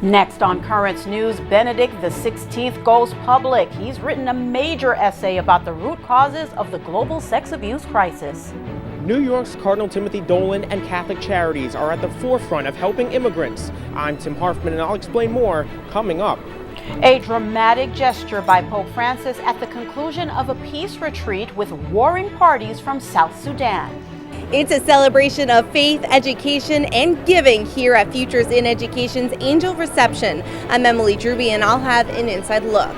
Next on Currents News, Benedict XVI goes public. He's written a major essay about the root causes of the global sex abuse crisis. New York's Cardinal Timothy Dolan and Catholic Charities are at the forefront of helping immigrants. I'm Tim Harfman, and I'll explain more coming up. A dramatic gesture by Pope Francis at the conclusion of a peace retreat with warring parties from South Sudan. It's a celebration of faith, education, and giving here at Futures in Education's Angel Reception. I'm Emily Druby, and I'll have an inside look.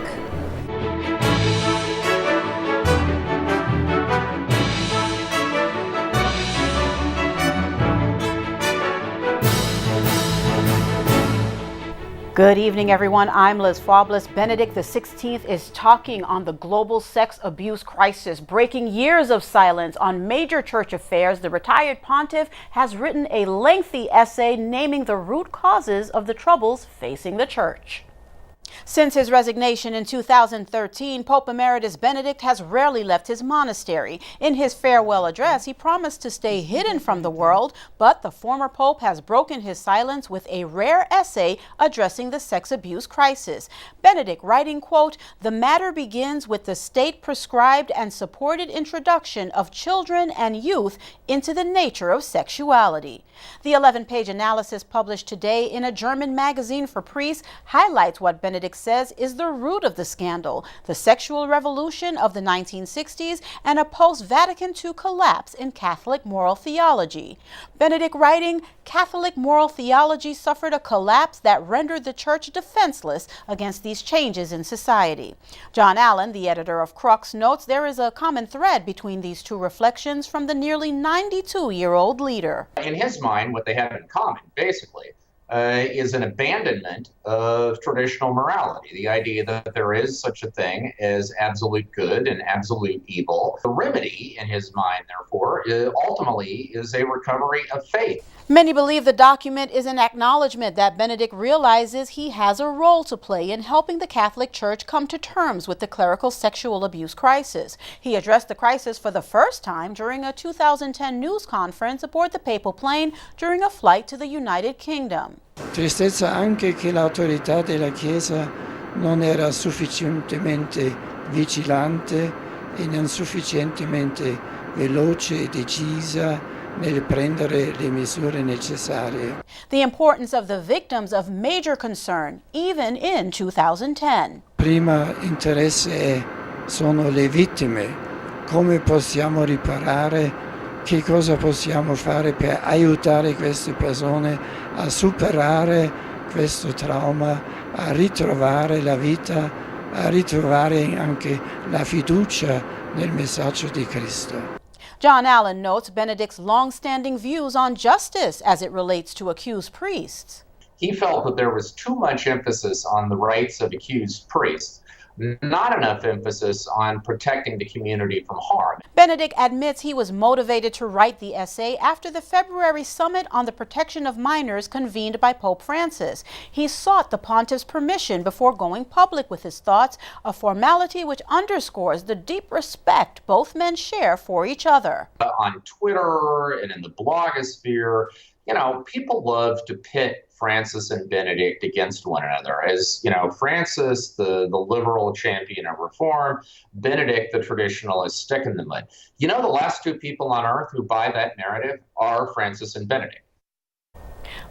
Good evening, everyone. I'm Liz Faublas. Benedict XVI is talking on the global sex abuse crisis. Breaking years of silence on major church affairs, the retired pontiff has written a lengthy essay naming the root causes of the troubles facing the church. Since his resignation in 2013, Pope Emeritus Benedict has rarely left his monastery. In his farewell address, he promised to stay hidden from the world, but the former pope has broken his silence with a rare essay addressing the sex abuse crisis. Benedict writing, quote, "The matter begins with the state-prescribed and supported introduction of children and youth into the nature of sexuality." The 11-page analysis published today in a German magazine for priests highlights what Benedict says is the root of the scandal, the sexual revolution of the 1960s and a post-Vatican II collapse in Catholic moral theology. Benedict writing, "Catholic moral theology suffered a collapse that rendered the church defenseless against these changes in society." John Allen, the editor of Crux, notes there is a common thread between these two reflections from the nearly 92-year-old leader. In his mind, what they have in common, basically, is an abandonment of traditional morality, the idea that there is such a thing as absolute good and absolute evil. The remedy, in his mind, therefore, ultimately is a recovery of faith. Many believe the document is an acknowledgement that Benedict realizes he has a role to play in helping the Catholic Church come to terms with the clerical sexual abuse crisis. He addressed the crisis for the first time during a 2010 news conference aboard the papal plane during a flight to the United Kingdom. Tristezza anche che l'autorità della Chiesa non era sufficientemente vigilante e non sufficientemente veloce e decisa nel prendere le misure necessarie. The importance of the victims of major concern, even in 2010. Prima interesse sono le vittime. Come possiamo riparare? Che cosa possiamo fare per aiutare queste persone a superare questo trauma, a ritrovare la vita, a ritrovare anche la fiducia nel messaggio di Cristo. John Allen notes Benedict's long-standing views on justice as it relates to accused priests. He felt that there was too much emphasis on the rights of accused priests, not enough emphasis on protecting the community from harm. Benedict admits he was motivated to write the essay after the February summit on the protection of minors convened by Pope Francis. He sought the pontiff's permission before going public with his thoughts, a formality which underscores the deep respect both men share for each other. On Twitter and in the blogosphere, people love to pit Francis and Benedict against one another. As Francis, the liberal champion of reform, Benedict, the traditionalist, stick in the mud. The last two people on earth who buy that narrative are Francis and Benedict.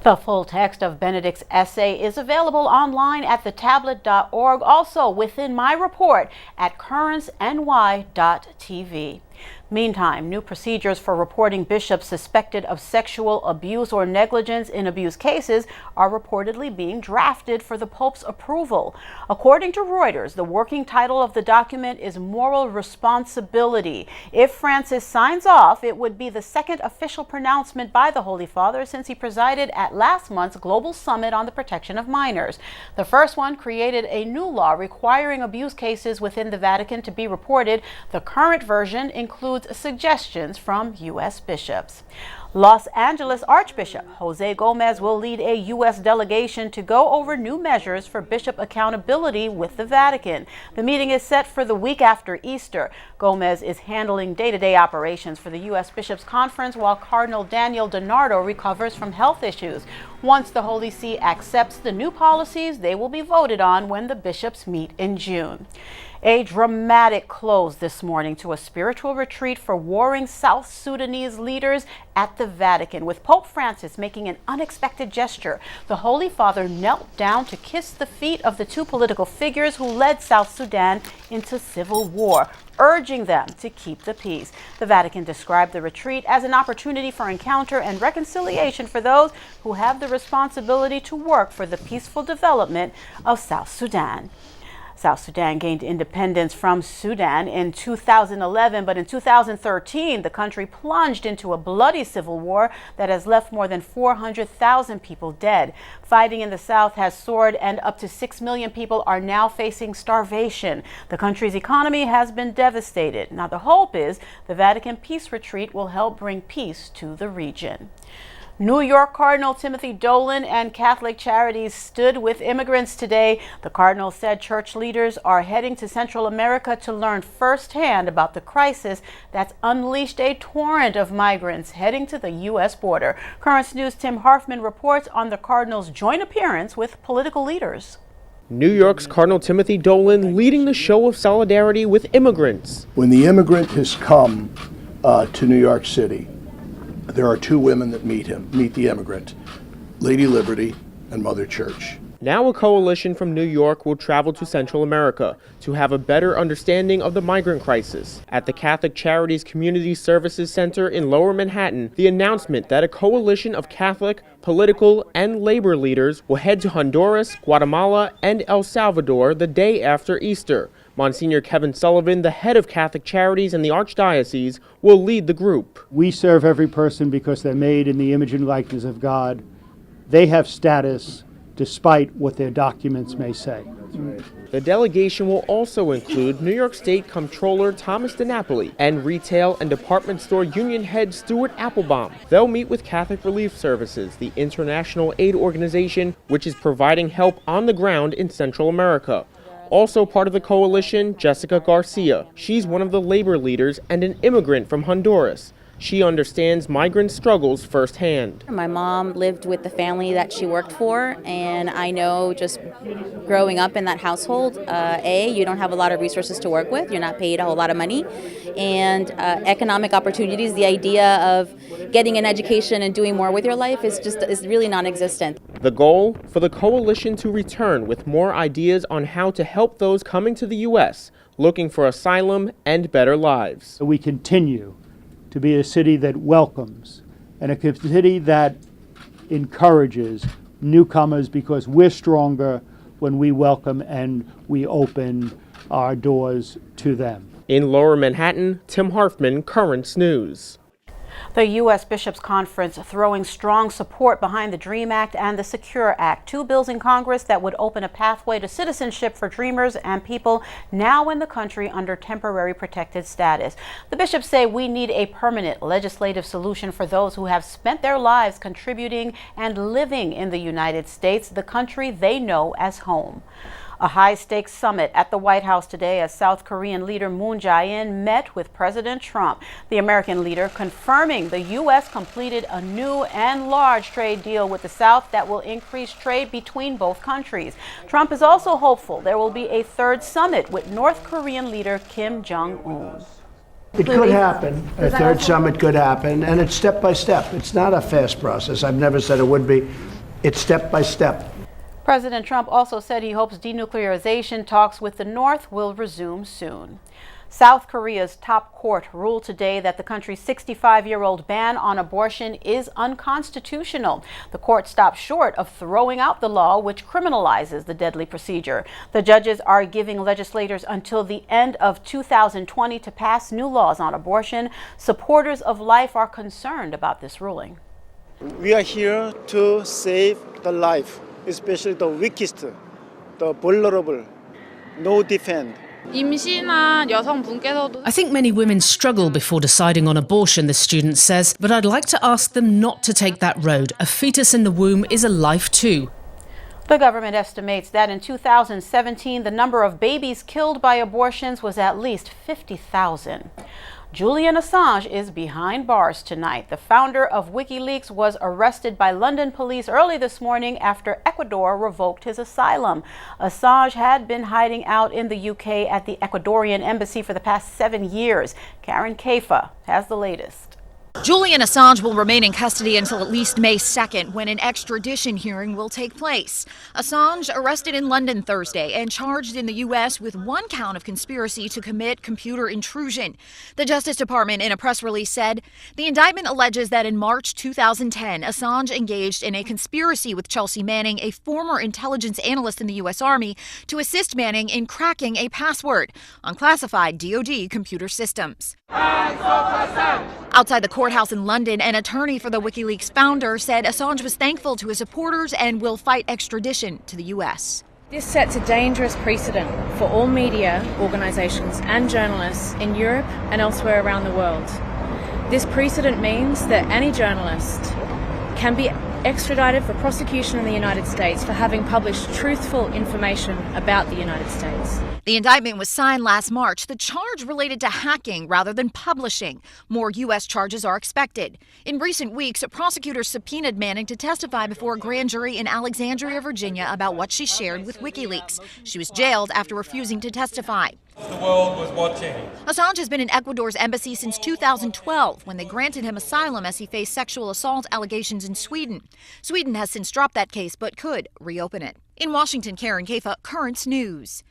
The full text of Benedict's essay is available online at thetablet.org, also within my report at currentsny.tv. Meantime, new procedures for reporting bishops suspected of sexual abuse or negligence in abuse cases are reportedly being drafted for the Pope's approval. According to Reuters, the working title of the document is Moral Responsibility. If Francis signs off, it would be the second official pronouncement by the Holy Father since he presided at last month's Global Summit on the Protection of Minors. The first one created a new law requiring abuse cases within the Vatican to be reported. The current version includes includes suggestions from U.S. bishops. Los Angeles Archbishop Jose Gomez will lead a U.S. delegation to go over new measures for bishop accountability with the Vatican. The meeting is set for the week after Easter. Gomez is handling day-to-day operations for the U.S. Bishops' Conference while Cardinal Daniel DiNardo recovers from health issues. Once the Holy See accepts the new policies, they will be voted on when the bishops meet in June. A dramatic close this morning to a spiritual retreat for warring South Sudanese leaders at the Vatican, with Pope Francis making an unexpected gesture. The Holy Father knelt down to kiss the feet of the two political figures who led South Sudan into civil war, urging them to keep the peace. The Vatican described the retreat as an opportunity for encounter and reconciliation for those who have the responsibility to work for the peaceful development of South Sudan. South Sudan gained independence from Sudan in 2011, but in 2013, the country plunged into a bloody civil war that has left more than 400,000 people dead. Fighting in the south has soared, and up to 6 million people are now facing starvation. The country's economy has been devastated. Now, the hope is the Vatican Peace Retreat will help bring peace to the region. New York Cardinal Timothy Dolan and Catholic Charities stood with immigrants today. The Cardinal said church leaders are heading to Central America to learn firsthand about the crisis that's unleashed a torrent of migrants heading to the U.S. border. Currents News' Tim Harfman reports on the Cardinal's joint appearance with political leaders. New York's Cardinal Timothy Dolan leading the show of solidarity with immigrants. When the immigrant has come to New York City, there are two women that meet the immigrant, Lady Liberty and Mother Church. Now a coalition from New York will travel to Central America to have a better understanding of the migrant crisis. At the Catholic Charities Community Services Center in Lower Manhattan, the announcement that a coalition of Catholic, political, and labor leaders will head to Honduras, Guatemala, and El Salvador the day after Easter. Monsignor Kevin Sullivan, the head of Catholic Charities in the Archdiocese, will lead the group. We serve every person because they're made in the image and likeness of God. They have status despite what their documents may say. The delegation will also include New York State Comptroller Thomas DiNapoli and retail and department store union head Stuart Applebaum. They'll meet with Catholic Relief Services, the international aid organization which is providing help on the ground in Central America. Also part of the coalition, Jessica Garcia. She's one of the labor leaders and an immigrant from Honduras. She understands migrant struggles firsthand. My mom lived with the family that she worked for, and I know just growing up in that household, you don't have a lot of resources to work with, you're not paid a whole lot of money, and economic opportunities, the idea of getting an education and doing more with your life is really non-existent. The goal? For the coalition to return with more ideas on how to help those coming to the U.S. looking for asylum and better lives. We continue to be a city that welcomes and a city that encourages newcomers because we're stronger when we welcome and we open our doors to them. In Lower Manhattan, Tim Harfman, Currents News. The U.S. Bishops' Conference throwing strong support behind the DREAM Act and the SECURE Act, two bills in Congress that would open a pathway to citizenship for dreamers and people now in the country under temporary protected status. The bishops say we need a permanent legislative solution for those who have spent their lives contributing and living in the United States, the country they know as home. A high-stakes summit at the White House today as South Korean leader Moon Jae-in met with President Trump. The American leader confirming the U.S. completed a new and large trade deal with the South that will increase trade between both countries. Trump is also hopeful there will be a third summit with North Korean leader Kim Jong-un. It could happen. A third summit could happen, and it's step by step. It's not a fast process. I've never said it would be. It's step by step. President Trump also said he hopes denuclearization talks with the North will resume soon. South Korea's top court ruled today that the country's 65-year-old ban on abortion is unconstitutional. The court stopped short of throwing out the law which criminalizes the deadly procedure. The judges are giving legislators until the end of 2020 to pass new laws on abortion. Supporters of life are concerned about this ruling. We are here to save the life, especially the weakest, the vulnerable, no defense. I think many women struggle before deciding on abortion, the student says, but I'd like to ask them not to take that road. A fetus in the womb is a life too. The government estimates that in 2017, the number of babies killed by abortions was at least 50,000. Julian Assange is behind bars tonight. The founder of WikiLeaks was arrested by London police early this morning after Ecuador revoked his asylum. Assange had been hiding out in the UK at the Ecuadorian embassy for the past 7 years. Karen Kaifa has the latest. Julian Assange will remain in custody until at least May 2nd, when an extradition hearing will take place. Assange arrested in London Thursday and charged in the U.S. with 1 count of conspiracy to commit computer intrusion. The Justice Department in a press release said the indictment alleges that in March 2010, Assange engaged in a conspiracy with Chelsea Manning, a former intelligence analyst in the U.S. Army, to assist Manning in cracking a password on classified DoD computer systems. Outside the courthouse in London, an attorney for the WikiLeaks founder said Assange was thankful to his supporters and will fight extradition to the U.S. This sets a dangerous precedent for all media organizations and journalists in Europe and elsewhere around the world. This precedent means that any journalist can be extradited for prosecution in the United States for having published truthful information about the United States. The indictment was signed last March. The charge related to hacking rather than publishing. More U.S. charges are expected. In recent weeks, prosecutors subpoenaed Manning to testify before a grand jury in Alexandria, Virginia, about what she shared with WikiLeaks. She was jailed after refusing to testify. The world was watching. Assange has been in Ecuador's embassy since 2012, when they granted him asylum as he faced sexual assault allegations in Sweden. Sweden has since dropped that case, but could reopen it. In Washington, Karen Kaifa, Currents News.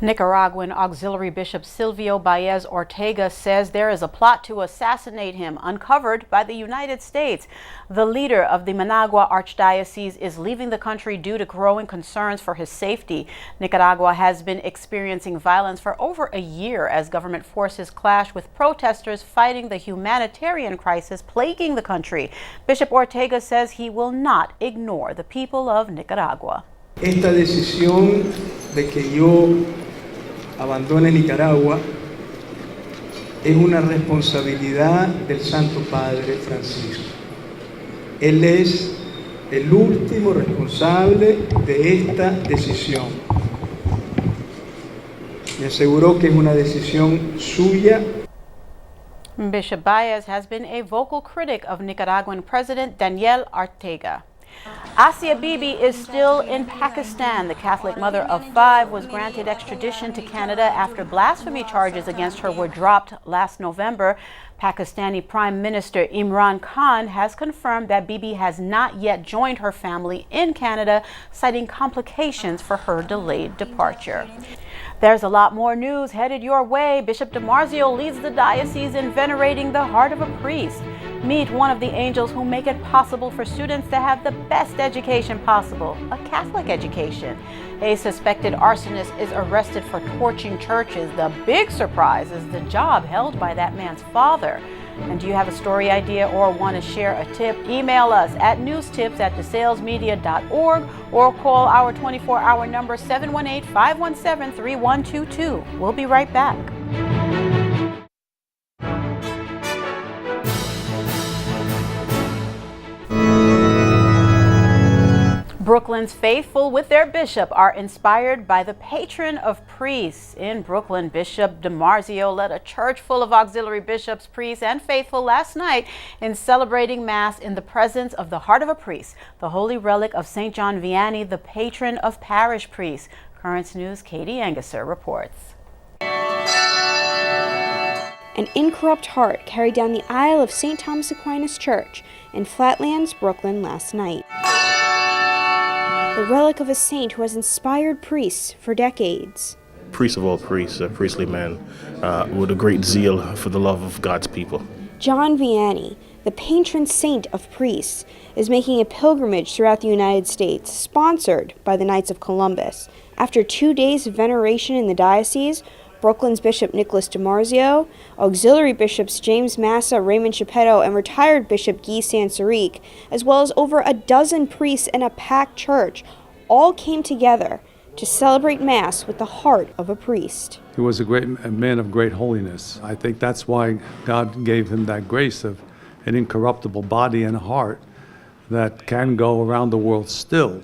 Nicaraguan Auxiliary Bishop Silvio Baez Ortega says there is a plot to assassinate him, uncovered by the United States. The leader of the Managua Archdiocese is leaving the country due to growing concerns for his safety. Nicaragua has been experiencing violence for over a year as government forces clash with protesters fighting the humanitarian crisis plaguing the country. Bishop Ortega says he will not ignore the people of Nicaragua. Esta decisión de que yo abandone Nicaragua es una responsabilidad del Santo Padre Francisco. Él es el último responsable de esta decisión. Me aseguró que es una decisión suya. Bishop Baez has been a vocal critic of Nicaraguan President Daniel Ortega. Asia Bibi is still in Pakistan. The Catholic mother of 5 was granted extradition to Canada after blasphemy charges against her were dropped last November. Pakistani Prime Minister Imran Khan has confirmed that Bibi has not yet joined her family in Canada, citing complications for her delayed departure. There's a lot more news headed your way. Bishop DiMarzio leads the diocese in venerating the heart of a priest. Meet one of the angels who make it possible for students to have the best education possible, a Catholic education. A suspected arsonist is arrested for torching churches. The big surprise is the job held by that man's father. And do you have a story idea or want to share a tip? Email us at newstips@desalesmedia.org or call our 24-hour number 718-517-3122. We'll be right back. Brooklyn's faithful with their bishop are inspired by the patron of priests. In Brooklyn, Bishop DiMarzio led a church full of auxiliary bishops, priests, and faithful last night in celebrating Mass in the presence of the heart of a priest, the holy relic of St. John Vianney, the patron of parish priests. Currents News' Katie Anguser reports. An incorrupt heart carried down the aisle of St. Thomas Aquinas Church in Flatlands, Brooklyn last night. The relic of a saint who has inspired priests for decades. Priest of all priests, a priestly man with a great zeal for the love of God's people. John Vianney, the patron saint of priests, is making a pilgrimage throughout the United States, sponsored by the Knights of Columbus. After 2 days of veneration in the diocese, Brooklyn's Bishop Nicholas DiMarzio, auxiliary bishops James Massa, Raymond Chapetto, and retired Bishop Guy Sansaric, as well as over a dozen priests in a packed church, all came together to celebrate Mass with the heart of a priest. He was a man of great holiness. I think that's why God gave him that grace of an incorruptible body and a heart that can go around the world still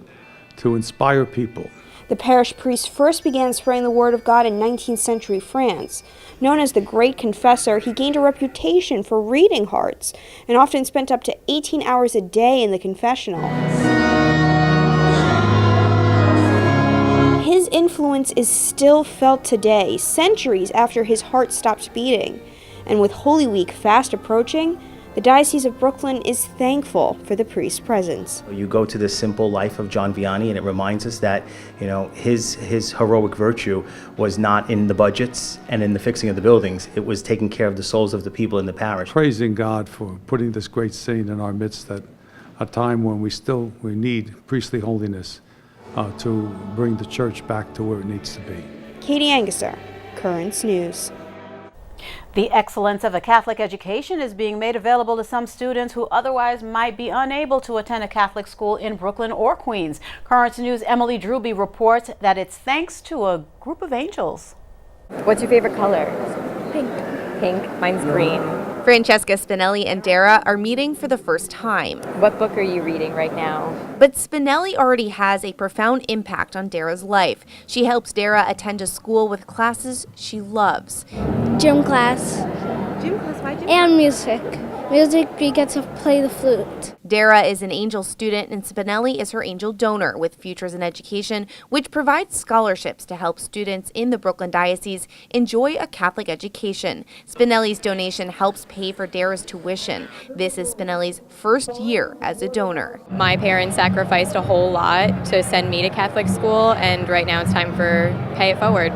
to inspire people. The parish priest first began spreading the word of God in 19th century France. Known as the Great Confessor, he gained a reputation for reading hearts and often spent up to 18 hours a day in the confessional. His influence is still felt today, centuries after his heart stopped beating. And with Holy Week fast approaching, the Diocese of Brooklyn is thankful for the priest's presence. You go to the simple life of John Vianney, and it reminds us that, his heroic virtue was not in the budgets and in the fixing of the buildings. It was taking care of the souls of the people in the parish. Praising God for putting this great saint in our midst at a time when we need priestly holiness to bring the church back to where it needs to be. Katie Angusser, Currents News. The excellence of a Catholic education is being made available to some students who otherwise might be unable to attend a Catholic school in Brooklyn or Queens. Currents News' Emily Drewby reports that it's thanks to a group of angels. What's your favorite color? Pink. Pink. Mine's green. Francesca Spinelli and Dara are meeting for the first time. What book are you reading right now? But Spinelli already has a profound impact on Dara's life. She helps Dara attend a school with classes she loves. Gym class. Gym class? Why gym and music. Music, we get to play the flute. Dara is an Angel student and Spinelli is her Angel donor with Futures in Education, which provides scholarships to help students in the Brooklyn Diocese enjoy a Catholic education. Spinelli's donation helps pay for Dara's tuition. This is Spinelli's first year as a donor. My parents sacrificed a whole lot to send me to Catholic school, and right now it's time for pay it forward.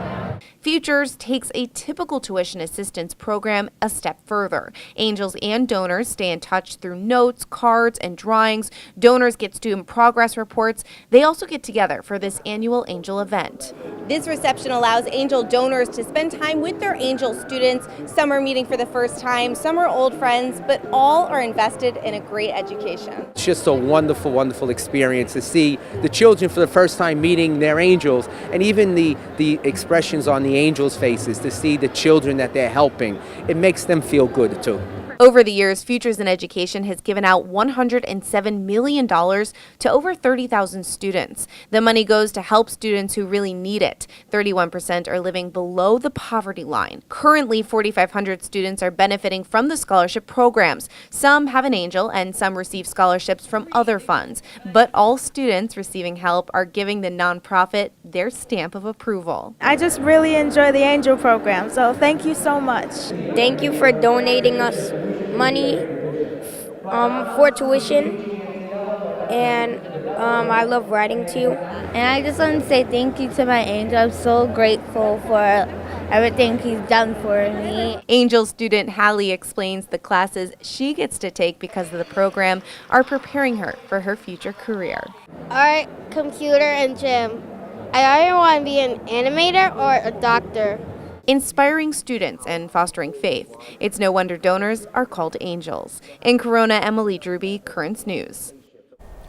Futures takes a typical tuition assistance program a step further. Angels and donors stay in touch through notes, cards, and drawings. Donors get student progress reports. They also get together for this annual Angel event. This reception allows Angel donors to spend time with their Angel students. Some are meeting for the first time, some are old friends, but all are invested in a great education. It's just a wonderful, wonderful experience to see the children for the first time meeting their angels, and even the expressions on the angels' faces to see the children that they're helping. It makes them feel good too. Over the years, Futures in Education has given out $107 million to over 30,000 students. The money goes to help students who really need it. 31% are living below the poverty line. Currently, 4,500 students are benefiting from the scholarship programs. Some have an angel and some receive scholarships from other funds. But all students receiving help are giving the nonprofit their stamp of approval. I just really enjoy the angel program, so thank you so much. Thank you for donating us money for tuition, and I love writing too. And I just want to say thank you to my angel. I'm so grateful for everything he's done for me. Angel student Hallie explains the classes she gets to take because of the program are preparing her for her future career. Art, computer, and gym. I either want to be an animator or a doctor. Inspiring students and fostering faith. It's no wonder donors are called angels. In Corona, Emily Drewby, Currents News.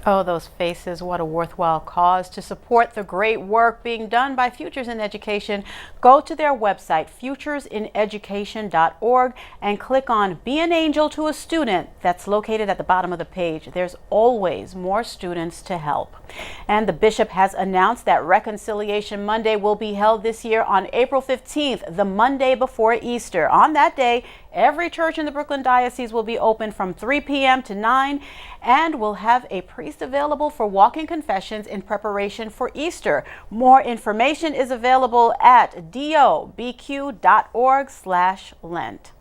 Oh, those faces, what a worthwhile cause. To support the great work being done by Futures in Education, go to their website, futuresineducation.org, and click on Be an Angel to a Student. That's located at the bottom of the page. There's always more students to help. And the bishop has announced that Reconciliation Monday will be held this year on April 15th, the Monday before Easter. On that day, every church in the Brooklyn Diocese will be open from 3 p.m. to 9 and will have a priest available for walk-in confessions in preparation for Easter. More information is available at dobq.org/Lent.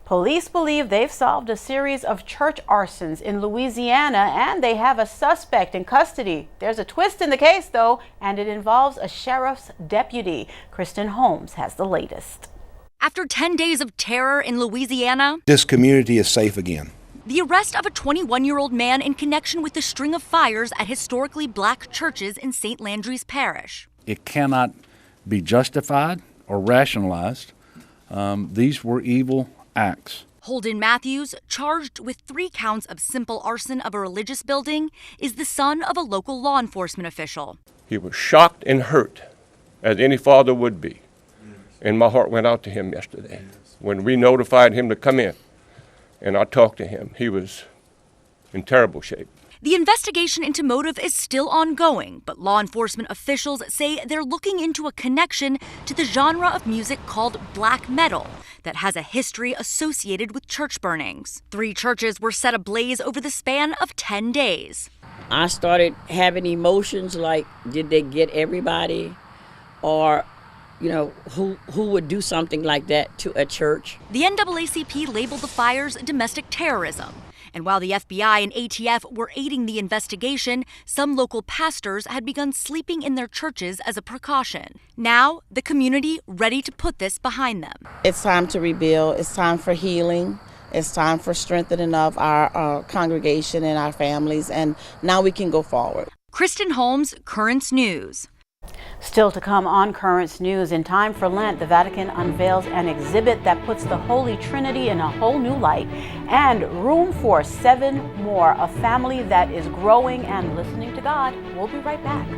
Police believe they've solved a series of church arsons in Louisiana and they have a suspect in custody. There's a twist in the case though, and it involves a sheriff's deputy. Kristen Holmes has the latest. After 10 days of terror in Louisiana, this community is safe again. The arrest of a 21-year-old man in connection with the string of fires at historically black churches in St. Landry's Parish. It cannot be justified or rationalized. These were evil acts. Holden Matthews, charged with 3 counts of simple arson of a religious building, is the son of a local law enforcement official. He was shocked and hurt, as any father would be. And my heart went out to him yesterday. When we notified him to come in, and I talked to him, he was in terrible shape. The investigation into motive is still ongoing, but law enforcement officials say they're looking into a connection to the genre of music called black metal that has a history associated with church burnings. 3 churches were set ablaze over the span of 10 days. I started having emotions like, did they get everybody? Or, who would do something like that to a church? The NAACP labeled the fires domestic terrorism. And while the FBI and ATF were aiding the investigation, some local pastors had begun sleeping in their churches as a precaution. Now, the community ready to put this behind them. It's time to rebuild. It's time for healing. It's time for strengthening of our congregation and our families. And now we can go forward. Kristen Holmes, Currents News. Still to come on Currents News, in time for Lent, the Vatican unveils an exhibit that puts the Holy Trinity in a whole new light, and room for 7 more, a family that is growing and listening to God. We'll be right back.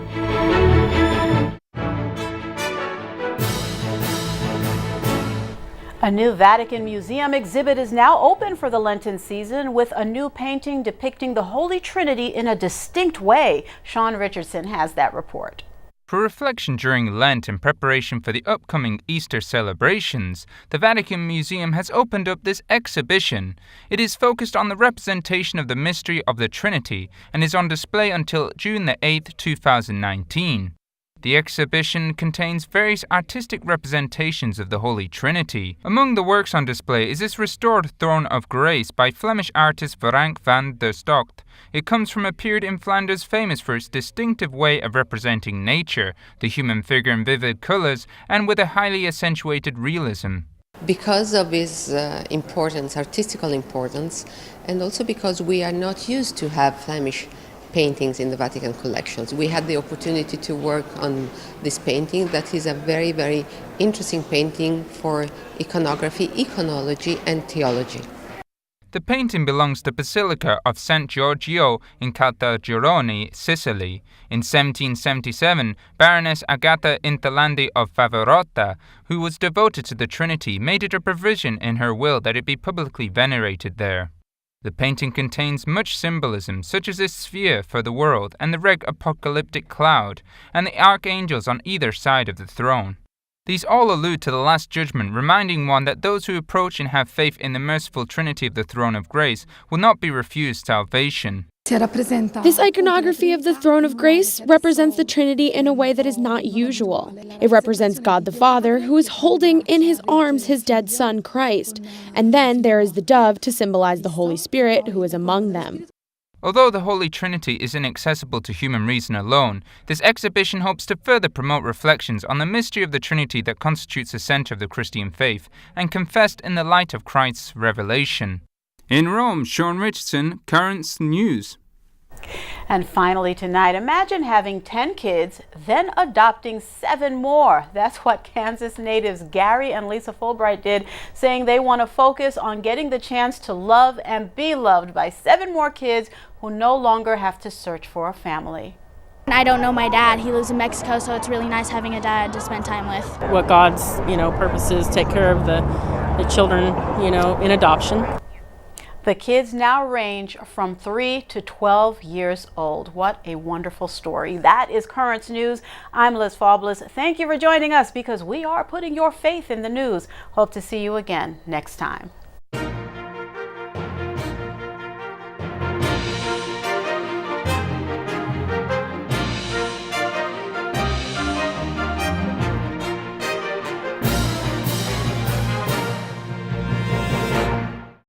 A new Vatican Museum exhibit is now open for the Lenten season with a new painting depicting the Holy Trinity in a distinct way. Sean Richardson has that report. For reflection during Lent in preparation for the upcoming Easter celebrations, the Vatican Museum has opened up this exhibition. It is focused on the representation of the mystery of the Trinity and is on display until June the 8th, 2019. The exhibition contains various artistic representations of the Holy Trinity. Among the works on display is this restored Throne of Grace by Flemish artist Frank van der Stokt. It comes from a period in Flanders famous for its distinctive way of representing nature, the human figure in vivid colours, and with a highly accentuated realism. Because of its importance, artistical importance, and also because we are not used to have Flemish paintings in the Vatican collections. We had the opportunity to work on this painting that is a very, very interesting painting for iconography, iconology, and theology. The painting belongs to the Basilica of St. Giorgio in Caltagirone, Sicily. In 1777, Baroness Agata Intalandi of Favorota, who was devoted to the Trinity, made it a provision in her will that it be publicly venerated there. The painting contains much symbolism, such as a sphere for the world and the red apocalyptic cloud, and the archangels on either side of the throne. These all allude to the Last Judgment, reminding one that those who approach and have faith in the merciful Trinity of the Throne of Grace will not be refused salvation. This iconography of the Throne of Grace represents the Trinity in a way that is not usual. It represents God the Father, who is holding in his arms his dead Son, Christ. And then there is the dove to symbolize the Holy Spirit, who is among them. Although the Holy Trinity is inaccessible to human reason alone, this exhibition hopes to further promote reflections on the mystery of the Trinity that constitutes the center of the Christian faith and confessed in the light of Christ's revelation. In Rome, Sean Richardson, Currents News. And finally tonight, imagine having 10 kids, then adopting 7 more. That's what Kansas natives Gary and Lisa Fulbright did, saying they want to focus on getting the chance to love and be loved by 7 more kids who no longer have to search for a family. I don't know my dad. He lives in Mexico, so it's really nice having a dad to spend time with. What God's, purposes take care of the children, in adoption. The kids now range from 3 to 12 years old. What a wonderful story. That is Currents News. I'm Liz Faublas. Thank you for joining us because we are putting your faith in the news. Hope to see you again next time.